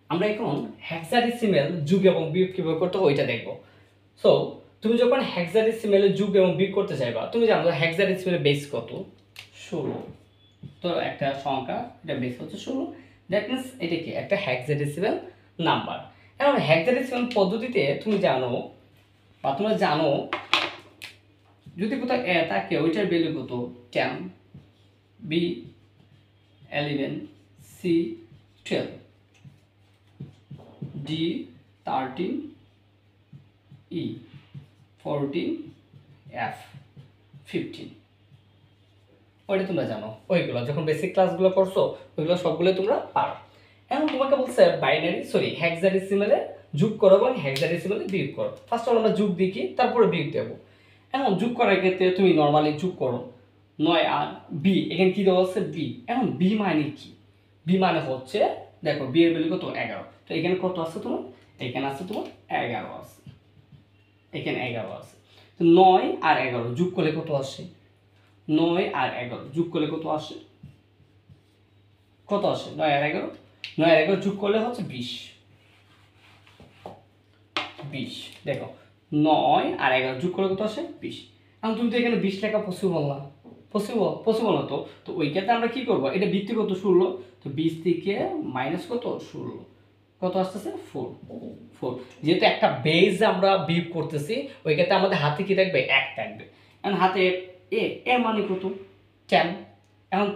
আমরা এখন হেক্সাডেসিমেল যোগ এবং বিয়োগ কিভাবে করতে হয় ওইটা দেখব। সো তুমি যখন হেক্সাডেসিমেলের যোগ এবং বিয়োগ করতে চাইবা, তুমি জানো হেক্সাডেসিমেলের বেস কত? 16। তো একটা সংখ্যা, এটা বেস হচ্ছে 16। দ্যাট মিনস এটা কি একটা হেক্সাডেসিমেল নাম্বার। এখন হেক্সাডেসিমেল পদ্ধতিতে তুমি জানো বা তোমরা জানো, যদি কোথাও এ থাকে ওইটার ভ্যালু কত? 10, বি 11, সি 12, ডি 13, ই 14, এফ 15। ওইটা তোমরা জানো, ওইগুলো যখন বেসিক ক্লাসগুলো করছো ওইগুলো সবগুলো তোমরা পারো। এখন তোমাকে বলছে হেক্সাডেসিমেলে যোগ করো এবং হেক্সাডেসিমেলে বিয়োগ করো। ফার্স্ট অল আমরা যোগ দেখি, তারপরে বিয়োগ দেবো। এখন যোগ করার ক্ষেত্রে তুমি নর্মালি যোগ করো 9 আর বি, এখানে কি দেওয়া আছে? বি। এখন বি মানে কি? বি মানে হচ্ছে, দেখো বি এর ভ্যালু কত? 11। তো এখানে কত আছে তোমার? এখানে আছে তোমার 11 আছে, এখানে 11 আছে। তো 9 আর 11 যোগ করলে কত আসে? 9 আর 11 যোগ করলে কত আসে? কত আসে? 9 আর 11, 9 আর 11 যোগ করলে হচ্ছে 20। 20 দেখো 9 আর 11 যোগ করলে কত আসে? 20। এখন তুমি তো এখানে 20 লেখা পসিবল না, পসিবল না। তো ওই ক্ষেত্রে আমরা কি করব? এটা বৃত্তি কত? 16। তো 20 থেকে মাইনাস কত? 16, কত আসতেছে? 4। 4 যেহেতু একটা বেজ আমরা বিয়োগ করতেছি, ওই ক্ষেত্রে আমাদের হাতে কি থাকবে? 1 থাকবে। এখন হাতে এ এর মানে কত? 10। এখন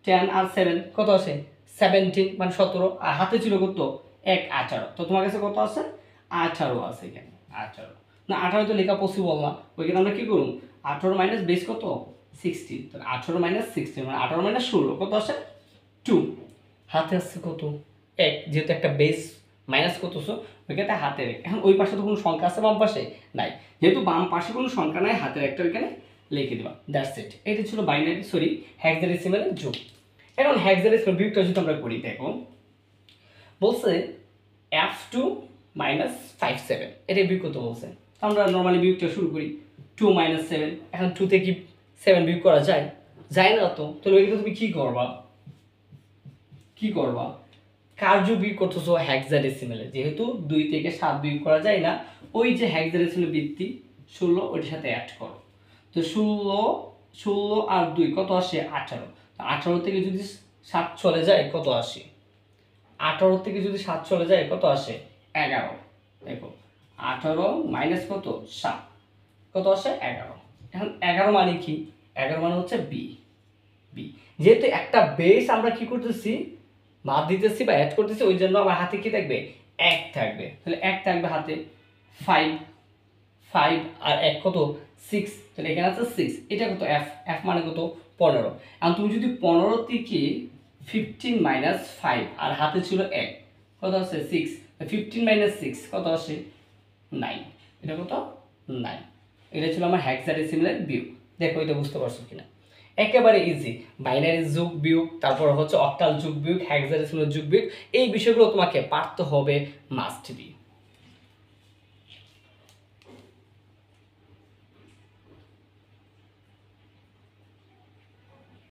10 আর 7 কত আসে? 17 মানে 17। আর হাতে ছিল কত? 1 18। তো তোমার কাছে কত আছে? 18 আছে এখানে, 18 না। 18 তো লেখা পসিবল না, ওইখানে আমরা কি করব? 18 মাইনাস বেস কত? 16। তাহলে 18 মাইনাস 16 মানে 18 মাইনাস 16 কত আসে? 2। হাতে আসছে কত? 1, যেহেতু একটা বেস মাইনাস করতেছো ওই ক্ষেত্রে হাতে রেখে। এখন ওই পাশে তো কোনো সংখ্যা আছে বাম পাশে? নাই। যেহেতু বাম পাশে কোনো সংখ্যা নাই, হাতের একটা ওইখানে লিখে দেবা, দ্যাটস ইট। এটা ছিল হেক্সাডেসিমেলের যোগ। এখন হেক্সাডেসিমেল বিয়োগটা যদি আমরা করি, দেখো বলছে f2 মাইনাস 57, এটা বিয়োগ করতে বলছে। আমরা নর্মালি বিয়োগটা শুরু করি 2 মাইনাস 7। এখন 2 থেকে কি 7 বিয়োগ করা যায়? যায় না। তো তাহলে ওইটা তুমি কি করবা? কার্য বিয়োগ করতেছো হেক্সাডেসিমেলে, যেহেতু 2 থেকে 7 বিয়োগ করা যায় না, ওই যে হেক্সাডেসিমেল বৃত্তি 16 ওইটার সাথে অ্যাড করো। তো 16 আর 2 কত আসে? 18। তো 18 থেকে যদি 7 চলে যায় কত আসে? 18 থেকে যদি 7 চলে যায় কত আসে? 11। দেখো 18 মাইনাস কত? 7, কত আসে? 11। এখন 11 মানে কি? 11 মানে হচ্ছে বি। যেহেতু একটা বেস আমরা কি করতেছি? বাদ দিতেছি বা অ্যাড করতেছি, ওই জন্য আমার হাতে কি থাকবে? 1 থাকবে। তাহলে 1 থাকবে হাতে। 5 আর 1 কত? 6। তাহলে এখানে আছে 6। এটা কত? এফ মানে কত? 15। এখন তুমি যদি 15 থেকে 15 মাইনাস 5 আর হাতে ছিল 1, কত আছে? 6। 15 মাইনাস 6 কত আসে? 9। এটা কত? 9। এটা ছিল আমার হেক্সাডেসিমেলের বিয়োগ। দেখো এটা বুঝতে পারছো কিনা? একেবারে ইজি। বাইনারি যোগ বিয়োগ, তারপর হচ্ছে অক্টাল যোগ বিয়োগ, হেক্সাডেসিমেল যোগ বিয়োগ, এই বিষয়গুলো তোমাকে পারতে হবে, মাস্ট বি।